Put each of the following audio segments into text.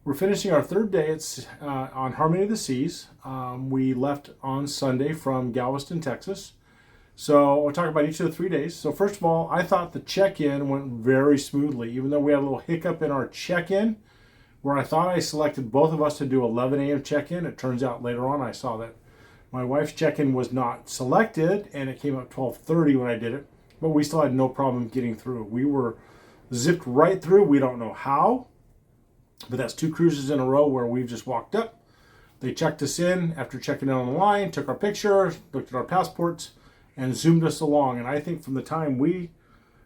we're finishing our third day. It's on Harmony of the Seas. We left on Sunday from Galveston, Texas. So we'll talk about each of the 3 days. So first of all, I thought the check-in went very smoothly, even though we had a little hiccup in our check-in, where I thought I selected both of us to do 11 a.m. check-in. It turns out later on I saw that my wife's check-in was not selected, and it came up 12:30 when I did it. But we still had no problem getting through. We were zipped right through. We don't know how, but that's 2 cruises in a row where we've just walked up. They checked us in after checking in on the line, took our picture, looked at our passports, and zoomed us along. And I think from the time we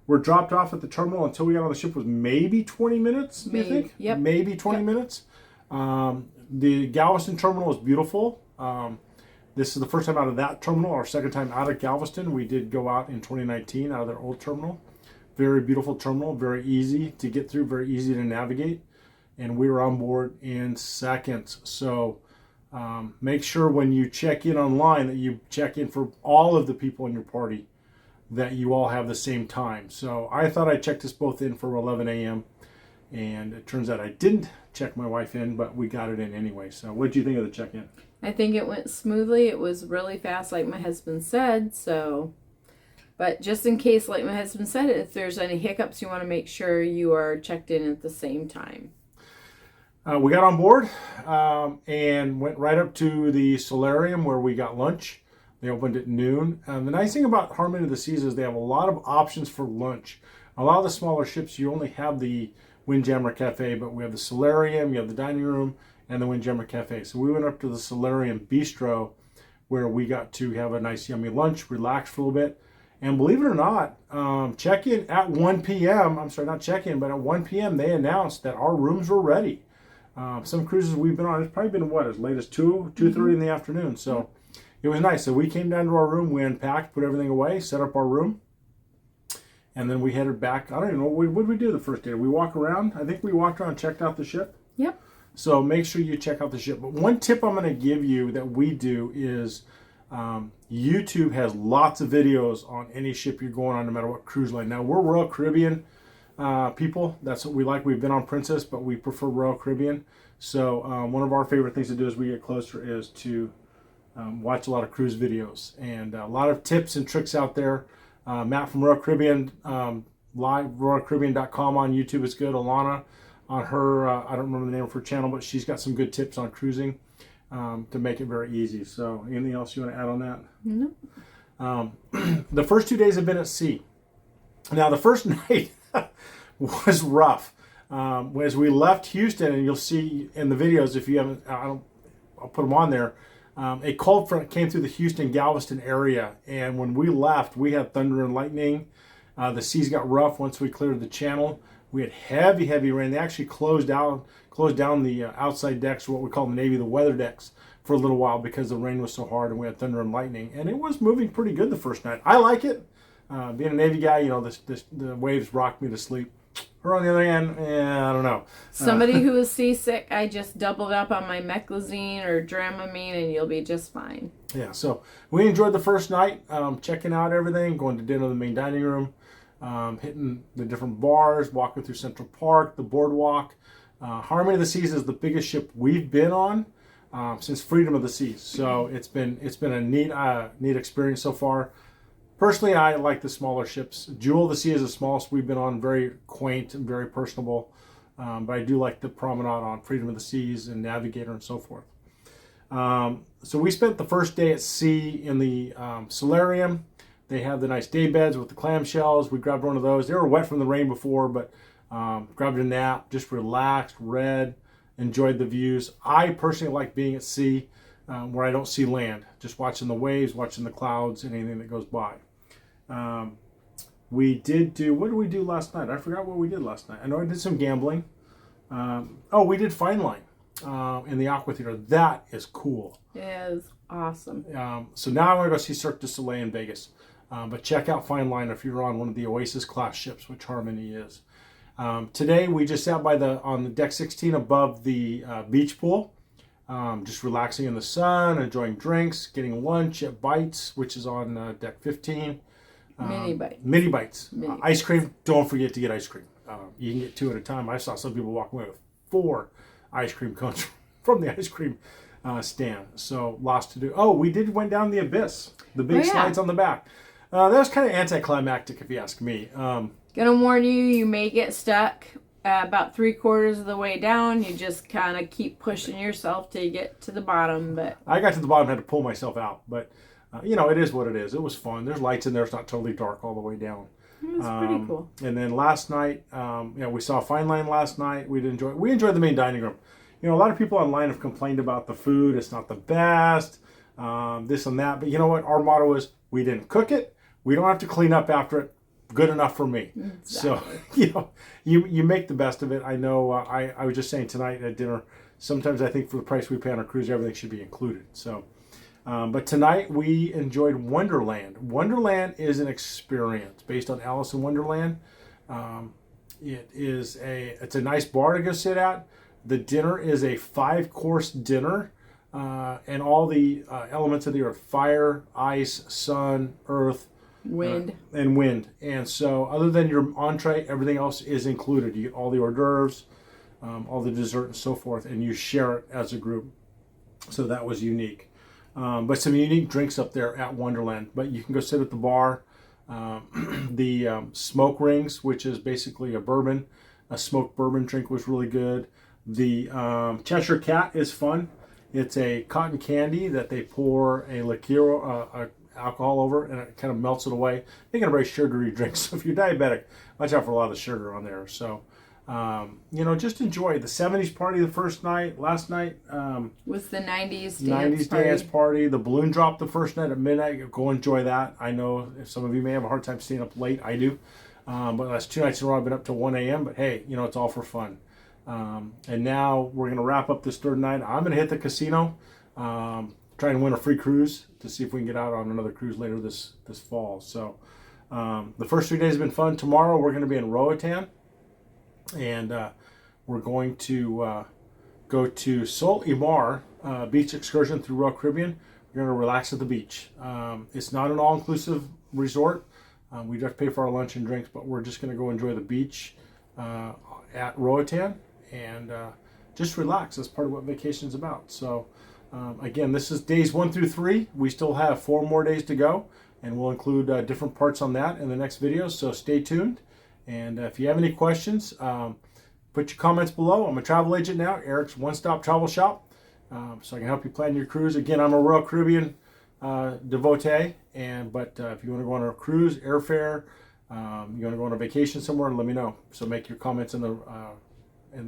were dropped off at the terminal until we got on the ship was maybe 20 minutes, I think? Yep. Maybe 20 minutes. The Galveston terminal is beautiful. This is the first time out of that terminal, our second time out of Galveston. We did go out in 2019 out of their old terminal. Very beautiful terminal, very easy to get through, very easy to navigate. And we were on board in seconds. So make sure when you check in online that you check in for all of the people in your party, that you all have the same time. So I thought I checked us both in for 11 a.m. And it turns out I didn't check my wife in, but we got it in anyway. So what did you think of the check-in? I think it went smoothly. It was really fast, like my husband said. So, but just in case, like my husband said, if there's any hiccups, you want to make sure you are checked in at the same time. We got on board and went right up to the solarium where we got lunch. They opened at noon. The nice thing about Harmony of the Seas is they have a lot of options for lunch. A lot of the smaller ships, you only have the Windjammer Cafe, but we have the solarium, you have the dining room, and the Windjammer Cafe. So we went up to the Solarium Bistro where we got to have a nice yummy lunch, relax for a little bit. And believe it or not, check-in at 1 p.m., I'm sorry, not check-in, but at 1 p.m. they announced that our rooms were ready. Some cruises we've been on, it's probably been what, as late as 2:30 in the afternoon. So it was nice. So we came down to our room, we unpacked, put everything away, set up our room, and then we headed back. I don't even know, what did we do the first day? Did we walk around? I think we walked around, checked out the ship. Yep. So make sure you check out the ship. But one tip I'm going to give you that we do is YouTube has lots of videos on any ship you're going on, no matter what cruise line. Now, we're Royal Caribbean people. That's what we like. We've been on Princess, but we prefer Royal Caribbean. So one of our favorite things to do as we get closer is to watch a lot of cruise videos. And a lot of tips and tricks out there. Matt from Royal Caribbean, live, RoyalCaribbean.com on YouTube is good. Alana on her, I don't remember the name of her channel, but she's got some good tips on cruising to make it very easy. So anything else you want to add on that? No. The first 2 days have been at sea. Now, the first night was rough. As we left Houston, and you'll see in the videos, if you haven't, I'll put them on there, a cold front came through the Houston-Galveston area, and when we left, we had thunder and lightning. The seas got rough once we cleared the channel. We had heavy rain. They actually closed down the outside decks, or what we call in the Navy, the weather decks, for a little while because the rain was so hard and we had thunder and lightning. And it was moving pretty good the first night. I like it. Being a Navy guy, you know, the waves rocked me to sleep. Or on the other hand, I don't know. Somebody who is seasick, I just doubled up on my meclizine or Dramamine, and you'll be just fine. Yeah, so we enjoyed the first night, checking out everything, going to dinner in the main dining room, hitting the different bars, walking through Central Park, the boardwalk. Harmony of the Seas is the biggest ship we've been on since Freedom of the Seas. So it's been a neat experience so far. Personally, I like the smaller ships. Jewel of the Sea is the smallest we've been on, very quaint and very personable. But I do like the promenade on Freedom of the Seas and Navigator and so forth. So we spent the first day at sea in the solarium. They have the nice day beds with the clamshells. We grabbed one of those. They were wet from the rain before, but grabbed a nap, just relaxed, read, enjoyed the views. I personally like being at sea where I don't see land, just watching the waves, watching the clouds, and anything that goes by. We did do, what did we do last night? I forgot what we did last night. I know I did some gambling. We did Fine Line in the Aqua Theater. That is cool. It is awesome. So now I want to go see Cirque du Soleil in Vegas. But check out Fine Line if you're on one of the Oasis class ships, which Harmony is. Today we just sat on the deck 16 above the beach pool, just relaxing in the sun, enjoying drinks, getting lunch at Bites, which is on deck 15. Mini bites. Mini bites. Ice cream. Don't forget to get ice cream. You can get 2 at a time. I saw some people walk away with 4 ice cream cones from the ice cream stand. So lots to do. Oh, we went down the abyss, the big slides on the back. That was kind of anticlimactic, if you ask me. Gonna warn you, you may get stuck about 3/4 of the way down. You just kind of keep pushing yourself till you get to the bottom. But I got to the bottom, had to pull myself out. But you know, it is what it is. It was fun. There's lights in there. It's not totally dark all the way down. it was pretty cool. And then last night, we saw Fine Line last night. We enjoyed the main dining room. You know, a lot of people online have complained about the food. It's not the best, this and that. But you know what? Our motto is, we didn't cook it. We don't have to clean up after it. Good enough for me. Exactly. So, you know, you make the best of it. I know, I was just saying tonight at dinner, sometimes I think for the price we pay on our cruise, everything should be included. So, but tonight we enjoyed Wonderland. Wonderland is an experience based on Alice in Wonderland. It's a nice bar to go sit at. The dinner is a 5-course dinner, and all the elements of the earth: fire, ice, sun, earth, wind. And wind. And so other than your entree, everything else is included. You get all the hors d'oeuvres, all the dessert and so forth, and you share it as a group. So that was unique. But some unique drinks up there at Wonderland. But you can go sit at the bar. The smoke rings, which is basically a smoked bourbon drink, was really good. The Cheshire Cat is fun. It's a cotton candy that they pour a liqueur, alcohol over, and it kind of melts it away, making a very sugary drink. So if you're diabetic, watch out for a lot of sugar on there. So, just enjoy the 70s party the first night. Last night was the 90s dance party. The balloon drop the first night at midnight. Go enjoy that. I know if some of you may have a hard time staying up late. I do. But that's 2 nights in a row I've been up to 1 a.m. But hey, it's all for fun. And now we're going to wrap up this third night. I'm going to hit the casino, try and win a free cruise to see if we can get out on another cruise later this fall. So the first 3 days have been fun. Tomorrow we're going to be in Roatan, and we're going to go to Sol Imar beach excursion through Royal Caribbean. We're going to relax at the beach. It's not an all-inclusive resort. We do have to pay for our lunch and drinks, but we're just going to go enjoy the beach at Roatan and just relax. That's part of what vacation is about. So again, this is days 1 through 3. We still have 4 more days to go, and we'll include different parts on that in the next video. So stay tuned. And if you have any questions, put your comments below. I'm a travel agent now, Eric's One Stop Travel Shop, so I can help you plan your cruise. Again, I'm a Royal Caribbean devotee, but if you want to go on a cruise, airfare, you want to go on a vacation somewhere, let me know. So make your comments in the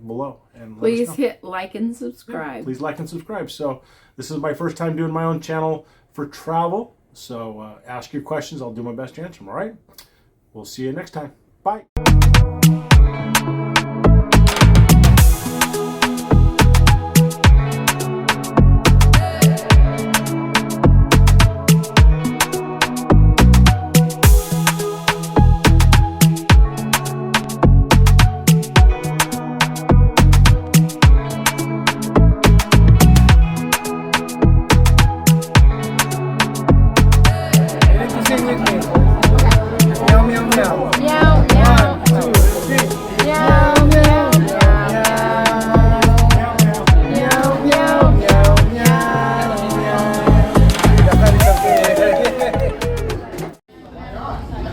below, and please hit like and subscribe. Yeah, please like and subscribe. So this is my first time doing my own channel for travel. So ask your questions. I'll do my best to answer them. All right. We'll see you next time. Bye.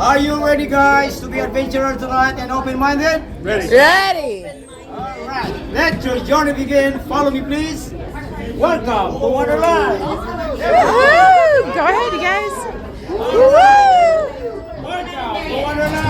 Are you ready, guys, to be adventurous tonight and open-minded? Ready. All right, let your journey begin. Follow me, please. Welcome to Wonderland. Woo! Go ahead, you guys. Woo! Welcome to Wonderland.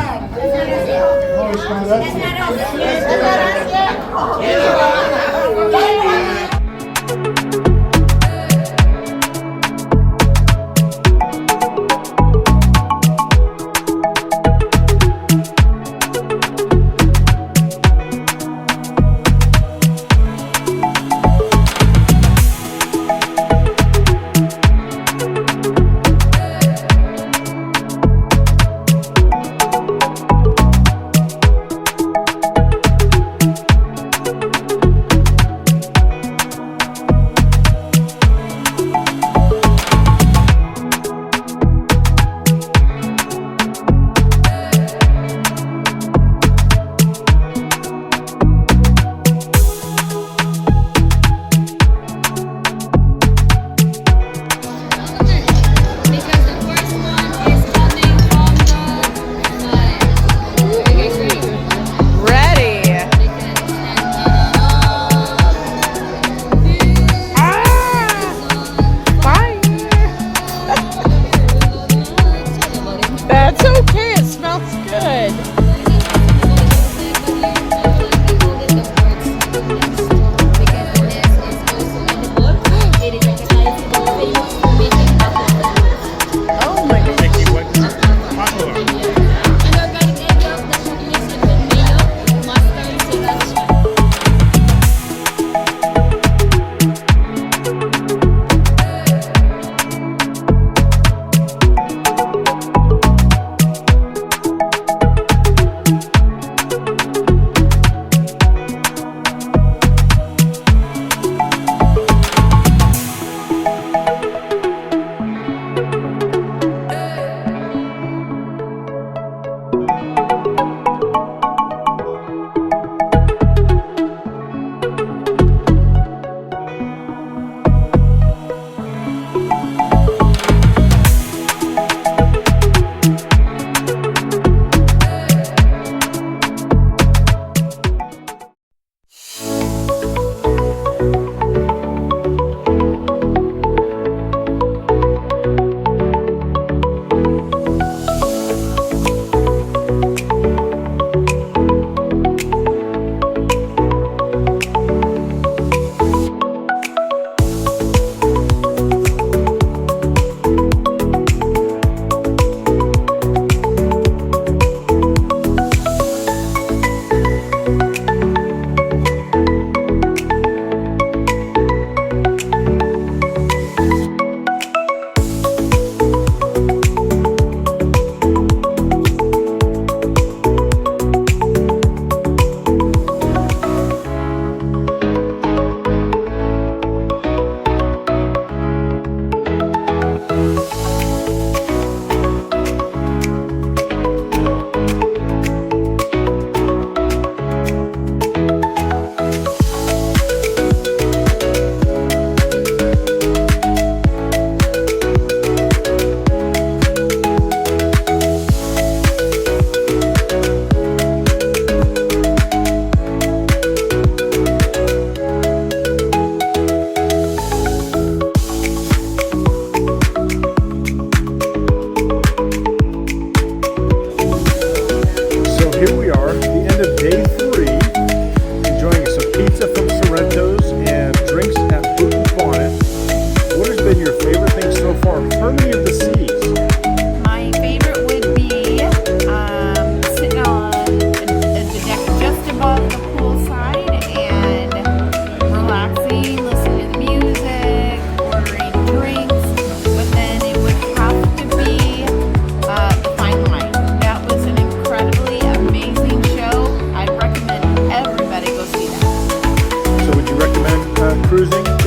cruising.